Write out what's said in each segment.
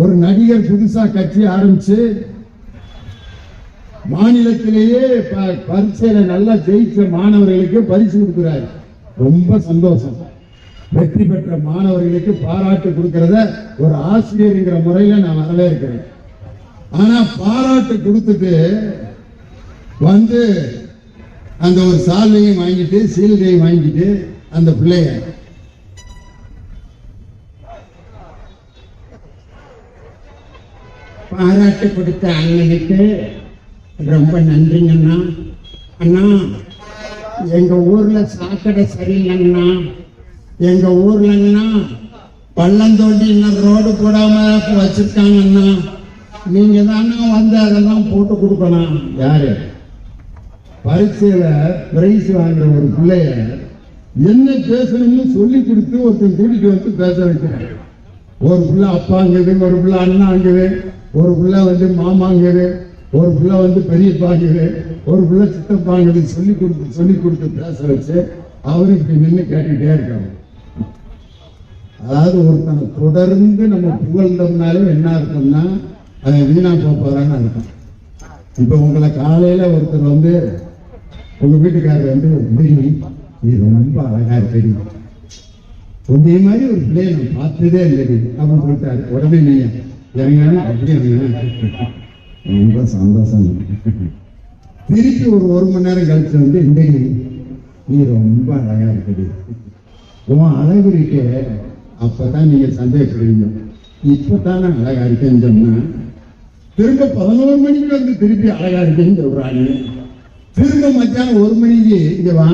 ஒரு நடிகர் புதுசா கட்சி ஆரம்பிச்சு மாநிலத்திலேயே பரீட்சையில நல்லா ஜெயிச்ச மாணவர்களுக்கு பரிசு கொடுக்கிறார். ரொம்ப சந்தோஷம். வெற்றி பெற்ற மாணவர்களுக்கு பாராட்டு கொடுக்கிறத ஒரு ஆசிரியர்ங்கிற முறையில நான் வரவேற்கிறேன். ஆனா பாராட்டு கொடுத்துட்டு வந்து அந்த ஒரு சால்வையும் வாங்கிட்டு சீல்கையும் வாங்கிட்டு அந்த பிள்ளைய பாராட்டு கொடுத்த அண்ணனுக்கு ரொம்ப நன்றிங்கண்ணா. அண்ணா, எங்க ஊர்ல சாக்கடை சரியில்லைங்கண்ணா. எங்க ஊர்லங்கண்ணா பள்ளம் தோண்டி இன்னும் ரோடு போடாம வச்சிருக்காங்கண்ணா. நீங்க தானே வந்து அதெல்லாம் போட்டு கொடுக்கணும். யாரு பரீட்சையில பிரைஸ் வாங்குற ஒரு பிள்ளைய என்ன பேசணும்னு சொல்லி கொடுத்து ஒருத்தன் கூட்டிட்டு வந்து பேச வைக்கிறாங்க. ஒரு பிள்ளை அப்பாங்குது, ஒரு பிள்ளை அண்ணாங்குது, ஒரு பிள்ளை வந்து மாமாங்குது, ஒரு பிள்ளை வந்து பெரியப்பாங்குது, ஒரு பிள்ளை சித்தப்பாங்குது. சொல்லி கொடுத்து பேச வச்சு அவரு இப்படி நின்று கேட்டுக்கிட்டே இருக்காங்க. அதாவது ஒருத்தனை தொடர்ந்து நம்ம புகழ்ந்தோம்னாலே என்ன அர்த்தம்னா அதை வீணா போறான்னு அர்த்தம். இப்ப உங்களை காலையில ஒருத்தர் வந்து உங்க வீட்டுக்காரர் வந்து நீ ரொம்ப அழகா இருக்கடி, உங்க மாதிரி ஒரு பிள்ளைய நான் பார்த்ததே இல்லடி அப்படின்னு சொல்லிட்டாரு. உடனே நீ இறங்க அப்படியே ரொம்ப சந்தோஷம். திருப்பி ஒரு மணி நேரம் கழிச்சு வந்து இன்றைக்கு நீ ரொம்ப அழகா இருக்கடி, உன் அழகு இருக்கே அப்பதான் நீங்க சந்தேகப்படுவீங்க. இப்பதானே அழகா இருக்கேன்னு சொன்னா திரும்ப 11 மணிக்கு வந்து திருப்பி அழகா இருக்கேன்னு சொல்றாங்க. திரும்ப மத்தியானம் 1 மணிக்கு இங்க வா,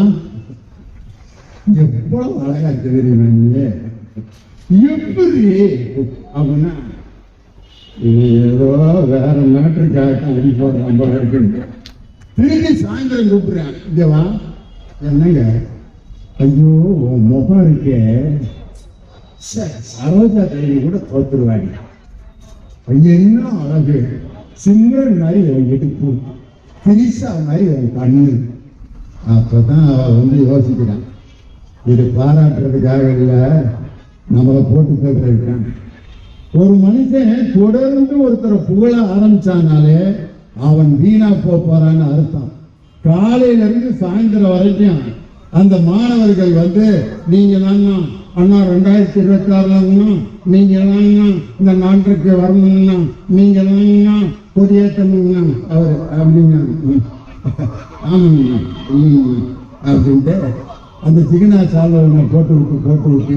எவ்வளவு அழகா இருக்கு தெரியுமா நீங்க எப்படி அப்படின்னா ஏதோ வேற நாட்டுக்காக அடி போடுற போல இருக்கு. திருப்பி சாயந்தரம் கூப்பிடுறேன், இங்க வா. என்னங்க, ஐயோ உன் முகம் இருக்கே சரோஜா தேவி கூட தோத்துருவாங்க. என்ன அழகு, சிம்ரன் மாதிரி எடுப்பு, திரிசா மாதிரி கண்ணு. அப்பதான் அவ வந்து யோசிக்கிறான், இது பாராட்டுறதுக்காக இல்ல, நம்மளை போட்டு கேட்கறதுக்கான். ஒரு மனுஷன் தொடர்ந்து ஒருத்தரை புகழ ஆரம்பிச்சானாலே அவன் வீணா போறான்னு அர்த்தம். காலையில இருந்து சாயந்தரம் வரைக்கும் அந்த மாணவர்கள் வந்து நீங்க தானா அண்ணா 2026 நீங்க தானா இந்த நாட்டுக்கு வரணும்னா, நீங்க தானா கொடியேற்றணும்னா அவர் அப்படிங்க ஆமாங்கண்ணா அப்படின்ட்டு அந்த சிகனா சால்வை போட்டு விட்டு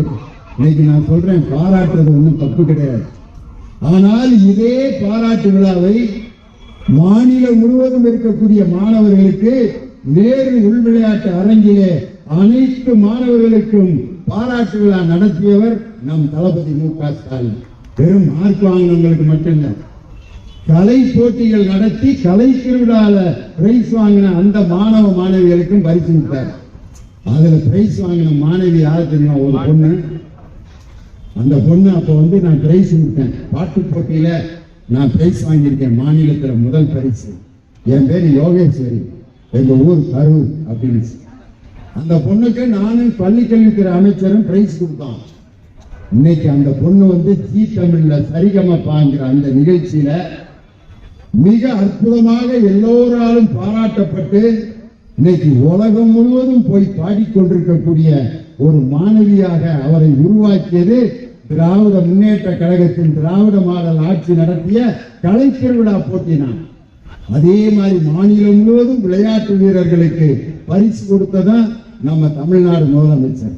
இன்னைக்கு நான் சொல்றேன், பாராட்டுறது ஒன்றும் தப்பு கிடையாது. ஆனால் இதே பாராட்டு விழாவை மாநிலம் முழுவதும் இருக்கக்கூடிய மாணவர்களுக்கு நேரு உள் விளையாட்டு அரங்கிலே அனைத்து மாணவர்களுக்கும் பாராட்டு விழா நடத்தியவர் நம் தளபதி மு.க. ஸ்டாலின். வெறும் மார்க் வாங்கினவங்களுக்கு மட்டுமல்ல, கலை போட்டிகள் நடத்தி கலை திருவிழால பிரைஸ் வாங்கின அந்த மாணவ மாணவிகளுக்கும் பரிசு கொடுத்தார். அதுல பிரைஸ் வாங்கின மாணவி யாரு தெரியுமா? ஒரு பொண்ணு. அந்த பொண்ணு அப்ப வந்து நான் பிரைஸ் கொடுத்தேன், பாட்டு போட்டியில நான் பிரைஸ் வாங்கியிருக்கேன், மாநிலத்துல முதல் பரிசு. என் பேரு யோகேஸ்வரி, எங்க ஊர் கரூர் அப்படின்னு. அந்த பொண்ணுக்கு நானும் பள்ளிக்கல்வித்துறை அமைச்சரும் பிரைஸ் கொடுத்தோம். இன்னைக்கு அந்த பொண்ணு வந்து ஜி தமிழ்ல சரிகமப்பாங்கிற அந்த நிகழ்ச்சியில மிக அற்புதமாக எல்லோராலும் பாராட்டப்பட்டு இன்னைக்கு உலகம் முழுவதும் போய் பாடிக்கொண்டிருக்கக்கூடிய ஒரு மாணவியாக அவரை உருவாக்கியது திராவிட முன்னேற்ற கழகத்தின் திராவிட மாடல் ஆட்சி நடத்திய கலை திருவிழா போட்டினான். அதே மாதிரி மாநிலம் முழுவதும் விளையாட்டு வீரர்களுக்கு பரிசு கொடுத்ததான் நம்ம தமிழ்நாடு முதலமைச்சர்.